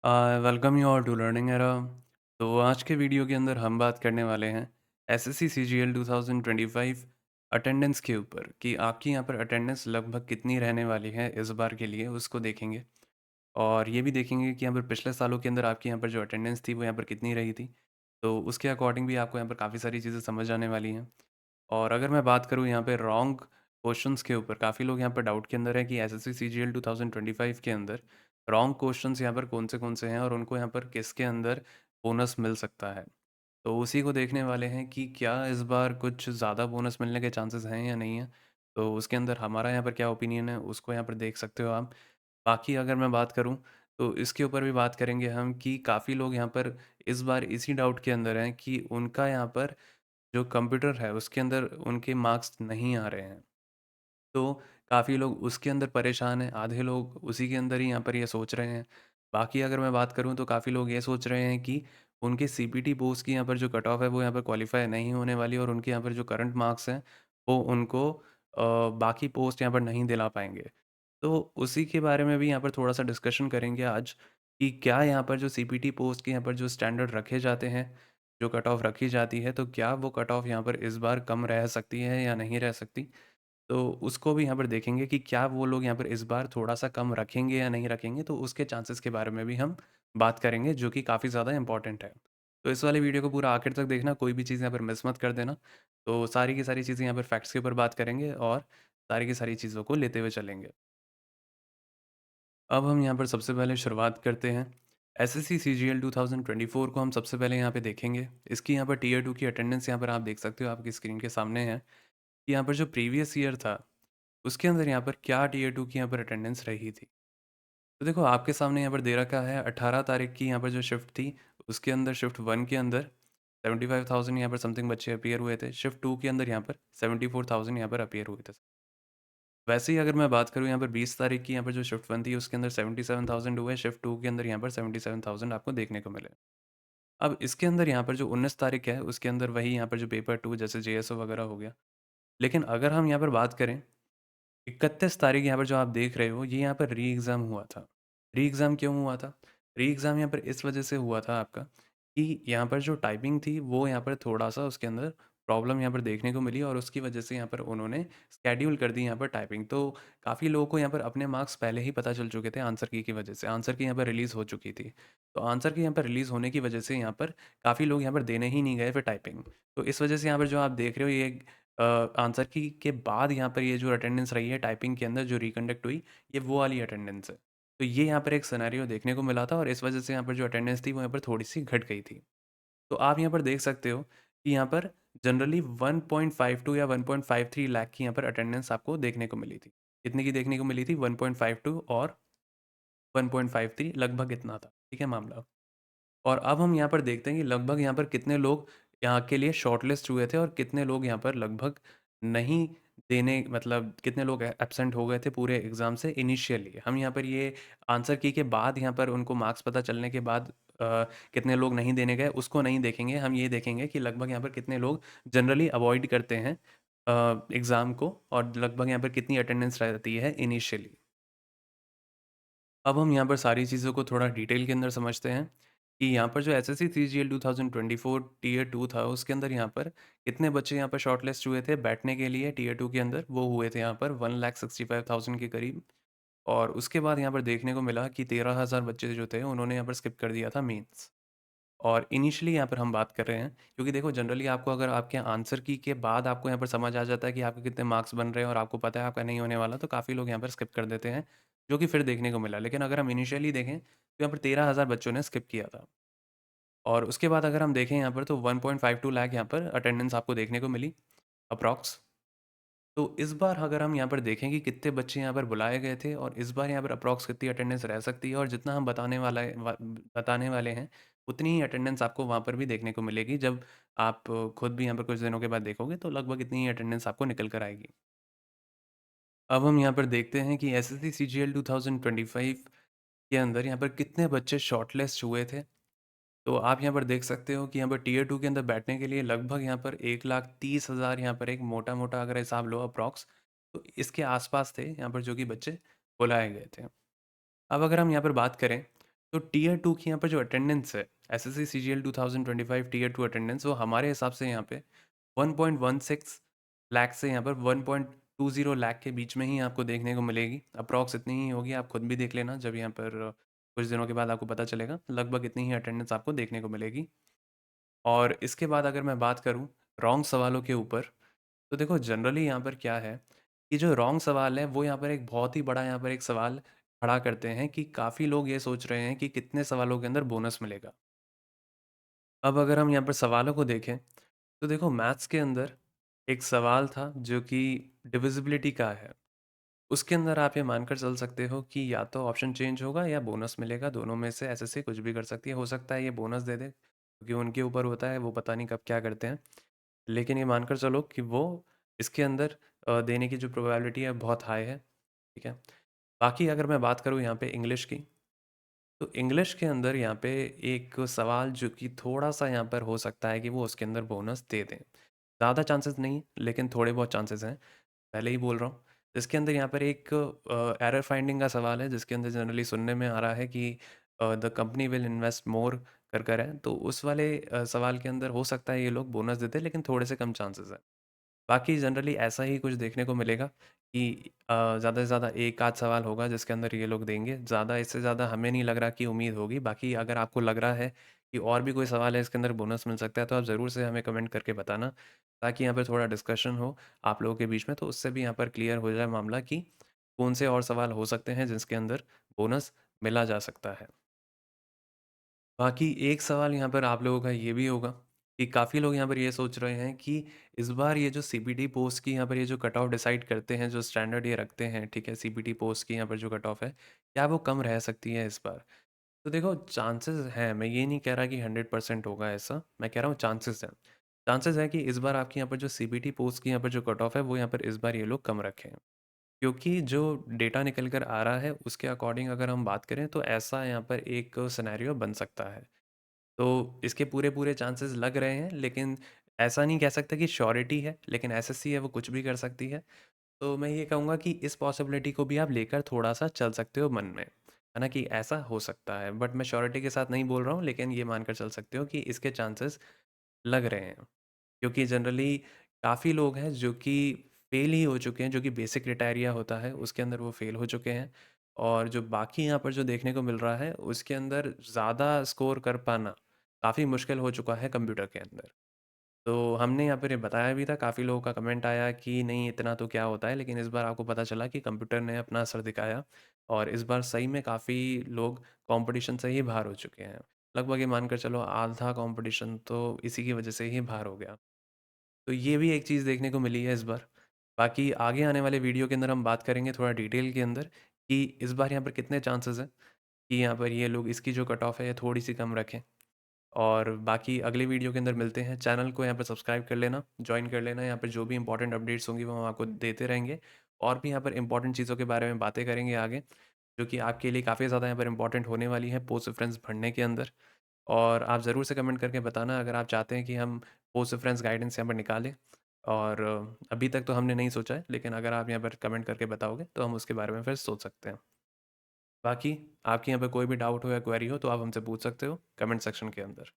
Welcome you all to learning era. तो आज के वीडियो के अंदर हम बात करने वाले हैं एसएससी सीजीएल 2025 अटेंडेंस के ऊपर कि आपकी यहाँ पर अटेंडेंस लगभग कितनी रहने वाली है इस बार के लिए, उसको देखेंगे। और ये भी देखेंगे कि यहाँ पर पिछले सालों के अंदर आपकी यहाँ पर जो अटेंडेंस थी वो यहाँ पर कितनी रही थी। तो उसके अकॉर्डिंग भी आपको यहाँ पर काफ़ी सारी चीज़ें समझ आने वाली हैं। और अगर मैं बात करूँ यहाँ पे रॉन्ग क्वेश्चंस के ऊपर, काफ़ी लोग यहाँ पर डाउट के अंदर है कि एसएससी सीजीएल 2025 के अंदर रॉन्ग क्वेश्चंस यहाँ पर कौन से हैं और उनको यहाँ पर किसके अंदर बोनस मिल सकता है। तो उसी को देखने वाले हैं कि क्या इस बार कुछ ज़्यादा बोनस मिलने के चांसेस हैं या नहीं है। तो उसके अंदर हमारा यहाँ पर क्या ओपिनियन है उसको यहाँ पर देख सकते हो आप। बाकी अगर मैं बात करूँ तो इसके ऊपर भी बात करेंगे हम कि काफ़ी लोग यहाँ पर इस बार इसी डाउट के अंदर हैं कि उनका यहाँ पर जो कंप्यूटर है उसके अंदर उनके मार्क्स नहीं आ रहे हैं। तो काफ़ी लोग उसके अंदर परेशान हैं, आधे लोग उसी के अंदर ही यहाँ पर ये सोच रहे हैं। बाकी अगर मैं बात करूँ तो काफ़ी लोग ये सोच रहे हैं कि उनके सीपीटी पोस्ट की यहाँ पर जो कट ऑफ है वो यहाँ पर क्वालिफ़ाई नहीं होने वाली और उनके यहाँ पर जो करंट मार्क्स हैं वो उनको बाकी पोस्ट यहाँ पर नहीं दिला पाएँगे। तो उसी के बारे में भी यहाँ पर थोड़ा-सा डिस्कशन करेंगे आज कि क्या यहाँ पर जो सीपीटी पोस्ट के यहाँ पर जो स्टैंडर्ड रखे जाते हैं, जो कट ऑफ रखी जाती है, तो क्या वो कट ऑफ यहाँ पर इस बार कम रह सकती है या नहीं रह सकती? तो उसको भी यहाँ पर देखेंगे कि क्या वो लोग यहाँ पर इस बार थोड़ा-सा कम रखेंगे या नहीं रखेंगे, तो उसके चांसेस के बारे में भी हम बात करेंगे, जो कि काफ़ी ज़्यादा इम्पोर्टेंट है। तो इस वाले वीडियो को पूरा आखिर तक देखना, कोई भी चीज़ यहाँ पर मिस मत कर देना। तो सारी की सारी चीज़ें यहाँ पर फैक्ट्स के ऊपर बात करेंगे और सारी की सारी चीज़ों को लेते हुए चलेंगे। अब हम यहाँ पर सबसे पहले शुरुआत करते हैं। एसएससी सीजीएल 2024 को हम सबसे पहले यहाँ पे देखेंगे। इसकी यहाँ पर टियर 2 की अटेंडेंस यहाँ पर आप देख सकते हो, आपकी स्क्रीन के सामने है। कि यहाँ पर जो प्रीवियस ईयर था, उसके अंदर यहाँ पर क्या टियर 2 की यहाँ पर अटेंडेंस रही थी। तो देखो आपके सामने यहाँ पर दे रखा है 18 तारीख की यहाँ पर जो शिफ्ट थी, उसके अंदर शिफ्ट 1 के अंदर 75,000 यहाँ पर समथिंग बच्चे अपीयर हुए थे। शिफ्ट 2 के अंदर यहाँ पर 74,000 यहाँ पर अपीयर हुए थे। वैसे ही अगर मैं बात करूँ यहाँ पर 20 तारीख की यहाँ पर जो शिफ्ट 1 थी उसके अंदर 77,000 हुए, शिफ्ट 2 के अंदर यहाँ पर 77,000 आपको देखने को मिले। अब इसके अंदर यहाँ पर जो 19 तारीख है उसके अंदर वही यहाँ पर जो पेपर 2 जैसे जेएसओ वगैरह हो गया। लेकिन अगर हम यहाँ पर बात करें 31 तारीख यहाँ पर जो आप देख रहे हो ये यहाँ पर री एग्ज़ाम हुआ था। री एग्ज़ाम क्यों हुआ था? री एग्ज़ाम यहाँ पर इस वजह से हुआ था आपका कि यहाँ पर जो टाइपिंग थी वो यहाँ पर थोड़ा-सा उसके अंदर प्रॉब्लम यहाँ पर देखने को मिली और उसकी वजह से यहाँ पर उन्होंने शेड्यूल कर दी यहाँ पर टाइपिंग। तो काफ़ी लोगों को यहाँ पर अपने मार्क्स पहले ही पता चल चुके थे आंसर की वजह से। आंसर की यहाँ पर रिलीज़ हो चुकी थी। तो आंसर की यहाँ पर रिलीज़ होने की वजह से यहाँ पर काफ़ी लोग यहाँ पर देने ही नहीं गए फिर टाइपिंग। तो इस वजह से यहाँ पर जो आप देख रहे हो ये आंसर की के बाद यहाँ पर ये जो अटेंडेंस रही है टाइपिंग के अंदर जो रिकंडक्ट हुई, ये वो वाली अटेंडेंस है। तो ये यहाँ पर एक सिनेरियो देखने को मिला था और इस वजह से यहाँ पर जो अटेंडेंस थी वो यहाँ पर थोड़ी-सी घट गई थी। तो आप यहाँ पर देख सकते हो कि यहाँ पर जनरली 1.52 या 1.53 लाख की यहाँ पर अटेंडेंस आपको देखने को मिली थी। कितने की देखने को मिली थी? 1.52 और 1.53 लगभग इतना था, ठीक है मामला। और अब हम यहाँ पर देखते हैं कि लगभग यहाँ पर कितने लोग यहाँ के लिए शॉर्टलिस्ट हुए थे और कितने लोग यहाँ पर लगभग नहीं देने, मतलब कितने लोग एब्सेंट हो गए थे पूरे एग्ज़ाम से इनिशियली। हम यहाँ पर ये आंसर की के बाद यहाँ पर उनको मार्क्स पता चलने के बाद कितने लोग नहीं देने गए उसको नहीं देखेंगे। हम ये देखेंगे कि लगभग यहाँ पर कितने लोग जनरली अवॉइड करते हैं एग्ज़ाम को और लगभग यहाँ पर कितनी अटेंडेंस रहती है इनिशियली। अब हम यहाँ पर सारी चीज़ों को थोड़ा डिटेल के अंदर समझते हैं कि यहाँ पर जो एसएससी सीजीएल 2024 टियर 2 था उसके अंदर यहाँ पर कितने बच्चे यहाँ पर शॉर्टलिस्ट हुए थे बैठने के लिए टियर 2 के अंदर, वो हुए थे यहाँ पर 1,65,000 के करीब। और उसके बाद यहाँ पर देखने को मिला कि 13,000 बच्चे जो थे उन्होंने यहाँ पर स्किप कर दिया था मेंस। और इनिशियली यहाँ पर हम बात कर रहे हैं क्योंकि देखो जनरली आपको अगर आपके आंसर की के बाद आपको यहाँ पर समझ आ जाता है कि आपके कितने मार्क्स बन रहे हैं और आपको पता है आपका नहीं होने वाला, तो काफ़ी लोग यहाँ पर स्किप कर देते हैं, जो कि फिर देखने को मिला। लेकिन अगर हम इनिशियली देखें तो यहाँ पर 13,000 बच्चों ने स्किप किया था। और उसके बाद अगर हम देखें यहाँ पर तो 1.52 लाख यहाँ पर अटेंडेंस आपको देखने को मिली अप्रॉक्स। तो इस बार अगर हम यहाँ पर देखें कि कितने बच्चे यहाँ पर बुलाए गए थे और इस बार यहाँ पर अप्रॉक्स कितनी अटेंडेंस रह सकती है और जितना हम बताने वाले हैं उतनी ही अटेंडेंस आपको वहाँ पर भी देखने को मिलेगी। जब आप खुद भी यहाँ पर कुछ दिनों के बाद देखोगे तो लगभग इतनी ही अटेंडेंस आपको निकल कर आएगी। अब हम यहाँ पर देखते हैं कि एसएससी सीजीएल 2025 के अंदर यहाँ पर कितने बच्चे शॉर्टलिस्ट हुए थे। तो आप यहाँ पर देख सकते हो कि यहाँ पर टियर 2 के अंदर बैठने के लिए लगभग यहाँ पर 1,30,000 यहाँ पर एक मोटा-मोटा अगर हिसाब लो अप्रॉक्स, तो इसके आस-पास थे यहाँ पर जो कि बच्चे बुलाए गए थे। अब अगर हम यहाँ पर बात करें तो टियर 2 की यहाँ पर जो अटेंडेंस है, एसएससी सीजीएल 2025 टियर 2 अटेंडेंस, वो हमारे हिसाब से यहाँ पे 1.16 लाख से यहाँ पर 1.20 लाख के बीच में ही आपको देखने को मिलेगी। अप्रॉक्स इतनी ही होगी, आप खुद भी देख लेना जब यहाँ पर कुछ दिनों के बाद आपको पता चलेगा। लगभग इतनी ही अटेंडेंस आपको देखने को मिलेगी। और इसके बाद अगर मैं बात करूँ रॉन्ग सवालों के ऊपर, तो देखो जनरली यहाँ पर क्या है कि जो रॉन्ग सवाल है वो यहाँ पर एक बहुत ही बड़ा यहाँ पर एक सवाल खड़ा करते हैं कि काफ़ी लोग ये सोच रहे हैं कि कितने सवालों के अंदर बोनस मिलेगा। अब अगर हम यहाँ पर सवालों को देखें, तो देखो मैथ्स के अंदर एक सवाल था जो कि डिविजिबिलिटी का है। उसके अंदर आप ये मानकर चल सकते हो कि या तो ऑप्शन चेंज होगा या बोनस मिलेगा, दोनों में से ऐसे से कुछ भी कर सकती है। हो सकता है ये बोनस दे दे, क्योंकि उनके ऊपर होता है, वो पता नहीं कब क्या करते हैं। लेकिन ये मानकर चलो कि वो इसके अंदर देने की जो प्रोबेबिलिटी है बहुत हाई है, ठीक है। बाकी अगर मैं बात करूँ यहाँ पे इंग्लिश की, तो इंग्लिश के अंदर यहाँ पे एक सवाल जो कि थोड़ा-सा यहाँ पर हो सकता है कि वो उसके अंदर बोनस दे दें। ज़्यादा चांसेस नहीं, लेकिन थोड़े बहुत चांसेस हैं, पहले ही बोल रहा हूँ। इसके अंदर यहाँ पर एक एरर फाइंडिंग का सवाल है, जिसके अंदर जनरली सुनने में आ रहा है कि the company will invest more कर है। तो उस वाले सवाल के अंदर हो सकता है ये लोग बोनस देते, लेकिन थोड़े से कम चांसेस हैं। बाकी जनरली ऐसा ही कुछ देखने को मिलेगा कि ज़्यादा से ज़्यादा एक आध सवाल होगा जिसके अंदर ये लोग देंगे। ज़्यादा इससे ज़्यादा हमें नहीं लग रहा कि उम्मीद होगी। बाकी अगर आपको लग रहा है कि और भी कोई सवाल है इसके अंदर बोनस मिल सकता है, तो आप ज़रूर से हमें कमेंट करके बताना, ताकि यहाँ पे थोड़ा डिस्कशन हो आप लोगों के बीच में, तो उससे भी यहाँ पर क्लियर हो जाए मामला कि कौन से और सवाल हो सकते हैं जिसके अंदर बोनस मिला जा सकता है। बाकी एक सवाल यहाँ पर आप लोगों का ये भी होगा कि काफ़ी लोग यहाँ पर ये सोच रहे हैं कि इस बार ये जो सीपीटी पोस्ट की यहाँ पर ये जो कट ऑफ डिसाइड करते हैं, जो स्टैंडर्ड ये रखते हैं, ठीक है, सीपीटी पोस्ट की यहाँ पर जो कट ऑफ है, क्या वो कम रह सकती है इस बार? तो देखो चांसेस हैं, मैं ये नहीं कह रहा कि 100% होगा ऐसा, मैं कह रहा हूँ चांसेस हैं। चांसेस है कि इस बार आपकी यहाँ पर जो सीपीटी पोस्ट की यहाँ पर जो कट ऑफ है, वो यहाँ पर इस बार ये लोग कम रखें। क्योंकि जो डेटा निकल कर आ रहा है उसके अकॉर्डिंग अगर हम बात करें, तो ऐसा यहाँ पर एक सिनेरियो बन सकता है। तो इसके पूरे-पूरे चांसेस लग रहे हैं, लेकिन ऐसा नहीं कह सकते कि श्योरिटी है, लेकिन एसएससी है वो कुछ भी कर सकती है। तो मैं ये कहूँगा कि इस पॉसिबिलिटी को भी आप लेकर थोड़ा-सा चल सकते हो मन में, है ना? कि ऐसा हो सकता है, बट मैं श्योरिटी के साथ नहीं बोल रहा हूँ, लेकिन ये मानकर चल सकते हो कि इसके चांसेस लग रहे हैं। क्योंकि जनरली काफ़ी लोग हैं जो कि फ़ेल ही हो चुके हैं, जो कि बेसिक क्राइटेरिया होता है उसके अंदर वो फ़ेल हो चुके हैं। और जो बाकी यहाँ पर जो देखने को मिल रहा है उसके अंदर ज़्यादा स्कोर कर पाना काफ़ी मुश्किल हो चुका है कंप्यूटर के अंदर। तो हमने यहाँ पर ये बताया भी था, काफ़ी लोगों का कमेंट आया कि नहीं इतना तो क्या होता है, लेकिन इस बार आपको पता चला कि कंप्यूटर ने अपना असर दिखाया और इस बार सही में काफ़ी लोग कंपटीशन से ही बाहर हो चुके हैं। लगभग ये मानकर चलो आधा कंपटीशन तो इसी की वजह से ही बाहर हो गया। तो ये भी एक चीज़ देखने को मिली है इस बार। बाकी आगे आने वाले वीडियो के अंदर हम बात करेंगे थोड़ा डिटेल के अंदर कि इस बार यहाँ पर कितने चांसेस हैं कि यहाँ पर ये लोग इसकी जो कट ऑफ है ये थोड़ी-सी कम रखें। और बाकी अगले वीडियो के अंदर मिलते हैं। चैनल को यहाँ पर सब्सक्राइब कर लेना, जॉइन कर लेना। यहाँ पे जो भी इंपॉर्टेंट अपडेट्स होंगी वो हम आपको देते रहेंगे और भी यहाँ पर इंपॉर्टेंट चीज़ों के बारे में बातें करेंगे आगे, जो कि आपके लिए काफ़ी ज़्यादा यहाँ पर इंपॉर्टेंट होने वाली है पोस्ट रेफरेंस भरने के अंदर। और आप ज़रूर से कमेंट करके बताना अगर आप चाहते हैं कि हम पोस्ट रेफरेंस गाइडेंस यहाँ पर निकालें। और अभी तक तो हमने नहीं सोचा है, लेकिन अगर आप यहाँ पर कमेंट करके बताओगे तो हम उसके बारे में फिर सोच सकते हैं। बाकी आपके यहाँ पे कोई भी डाउट हो या क्वेरी हो तो आप हमसे पूछ सकते हो कमेंट सेक्शन के अंदर।